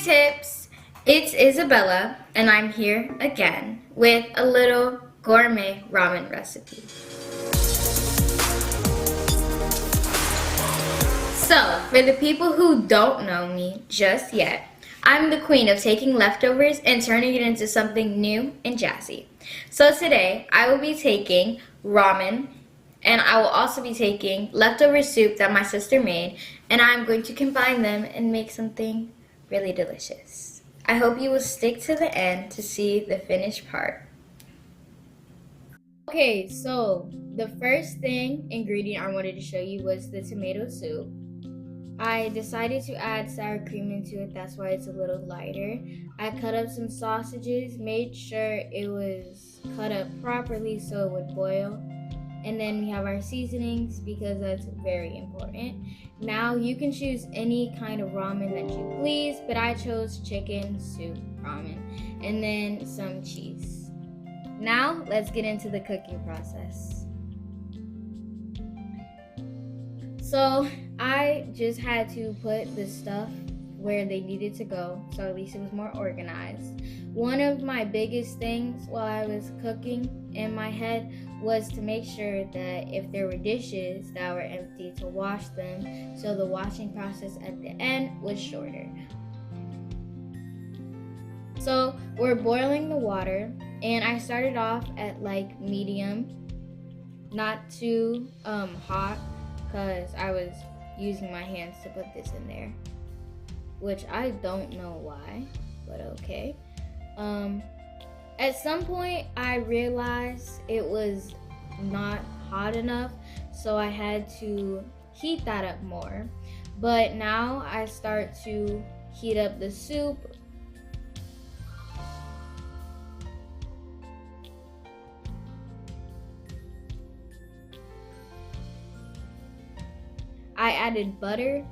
tips, it's Isabella and I'm here again with a little gourmet ramen recipe. So, for the people who don't know me just yet, I'm the queen of taking leftovers and turning it into something new and jazzy. So today, I will be taking ramen and I will also be taking leftover soup that my sister made and I'm going to combine them and make something really delicious. I hope you will stick to the end to see the finished part. Okay, so the first ingredient I wanted to show you was the tomato soup. I decided to add sour cream into it, that's why it's a little lighter. I cut up some sausages, made sure it was cut up properly so it would boil. And then we have our seasonings because that's very important. Now you can choose any kind of ramen that you please, but I chose chicken soup ramen. And then some cheese. Now let's get into the cooking process. So I just had to put the stuff where they needed to go, so at least it was more organized. One of my biggest things while I was cooking in my head was to make sure that if there were dishes that were empty, to wash them so the washing process at the end was shorter. So we're boiling the water, and I started off at like medium, not too hot, because I was using my hands to put this in there, which I don't know why, but okay. At some point I realized it was not hot enough, so I had to heat that up more. But now I start to heat up the soup. I added butter,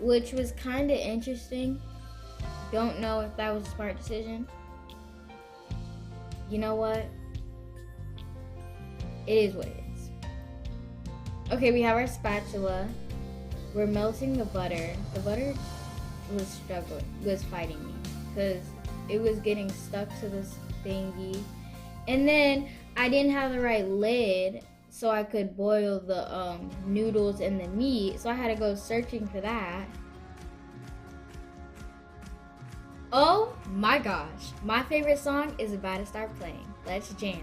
which was kind of interesting. Don't know if that was a smart decision. You know what? It is what it is. Okay, we have our spatula. We're melting the butter. The butter was fighting me because it was getting stuck to this thingy. And then I didn't have the right lid so I could boil the noodles and the meat, so I had to go searching for that. Oh my gosh, my favorite song is about to start playing. Let's jam.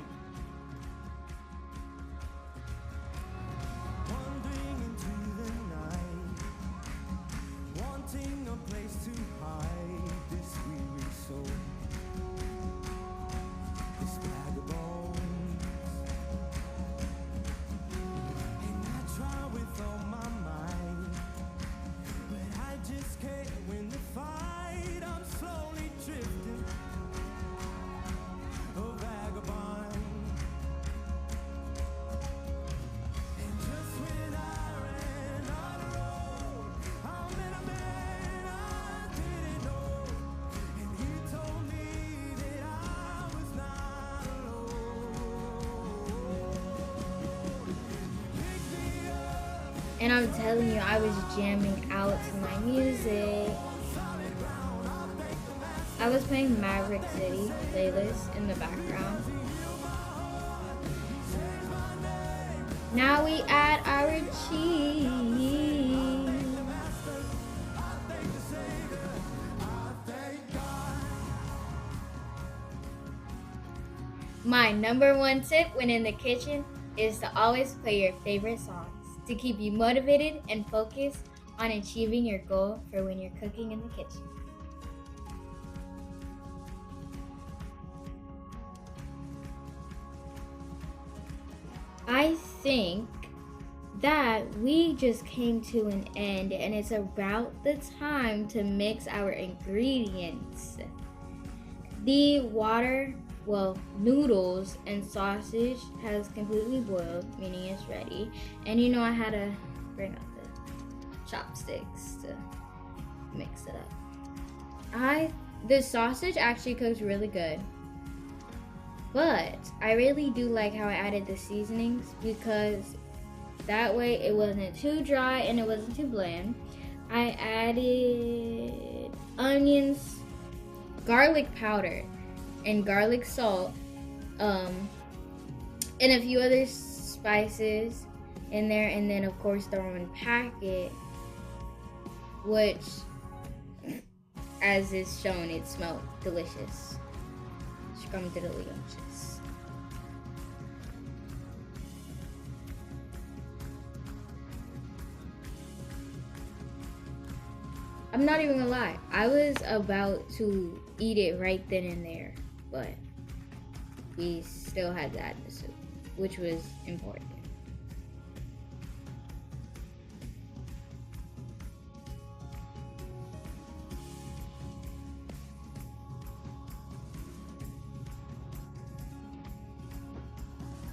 And I'm telling you, I was jamming out to my music. I was playing Maverick City playlist in the background. Now we add our cheese. My number one tip when in the kitchen is to always play your favorite songs to keep you motivated and focused on achieving your goal for when you're cooking in the kitchen. I think that we just came to an end and it's about the time to mix our ingredients. The water, noodles and sausage has completely boiled, meaning it's ready. And you know I had to bring out the chopsticks to mix it up. The sausage actually cooks really good. But I really do like how I added the seasonings because that way it wasn't too dry and it wasn't too bland. I added onions, garlic powder, and garlic salt, and a few other spices in there, and then of course the ramen packet, which, as is shown, it smelled delicious. Delicious. I'm not even gonna lie, I was about to eat it right then and there, but we still had to add the soup, which was important.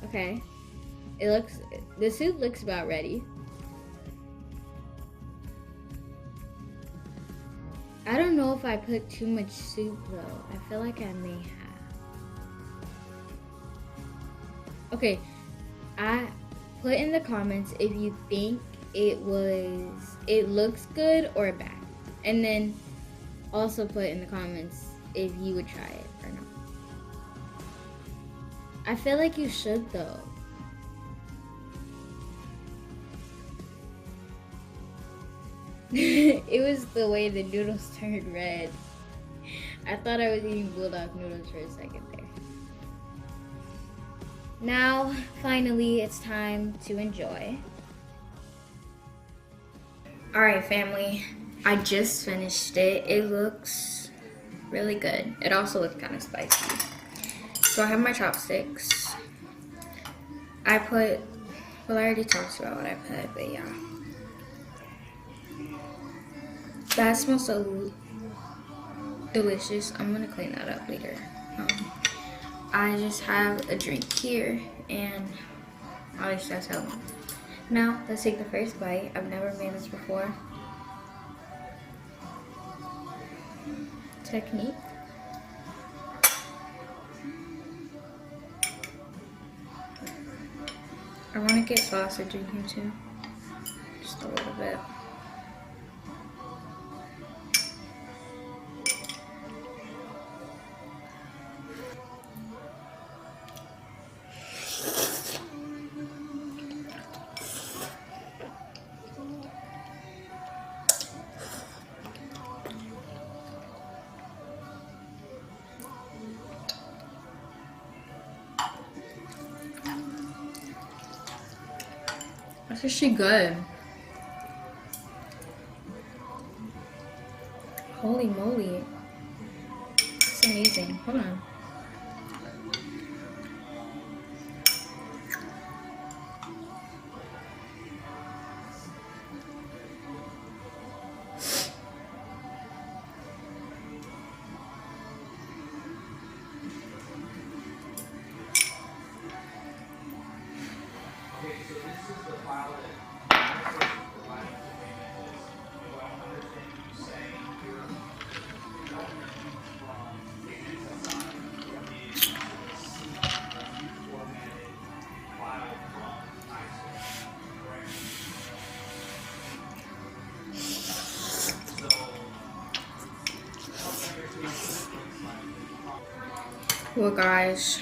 Okay, the soup looks about ready. I don't know if I put too much soup though. I feel like I may have. Okay, I put in the comments if you think it looks good or bad. And then also put in the comments if you would try it or not. I feel like you should though. It was the way the noodles turned red. I thought I was eating bulldog noodles for a second there. Now, finally, it's time to enjoy. Alright, family. I just finished it. It looks really good. It also looks kind of spicy. So I have my chopsticks. I already talked about what I put, but yeah. That smells so delicious. I'm gonna clean that up later. I just have a drink here, and at least that's how. Now, let's take the first bite. I've never made this before. Technique. I want to get sausage in here too. Just a little bit. That's actually good. Holy moly. It's amazing. Hold on. Well, guys,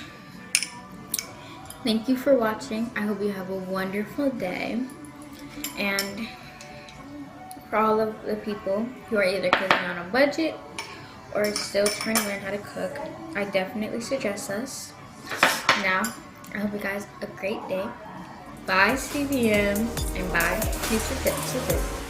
thank you for watching. I hope you have a wonderful day. And for all of the people who are either cooking on a budget or still trying to learn how to cook, I definitely suggest this. Now, I hope you guys have a great day. Bye, CVM, and bye, future tips with it.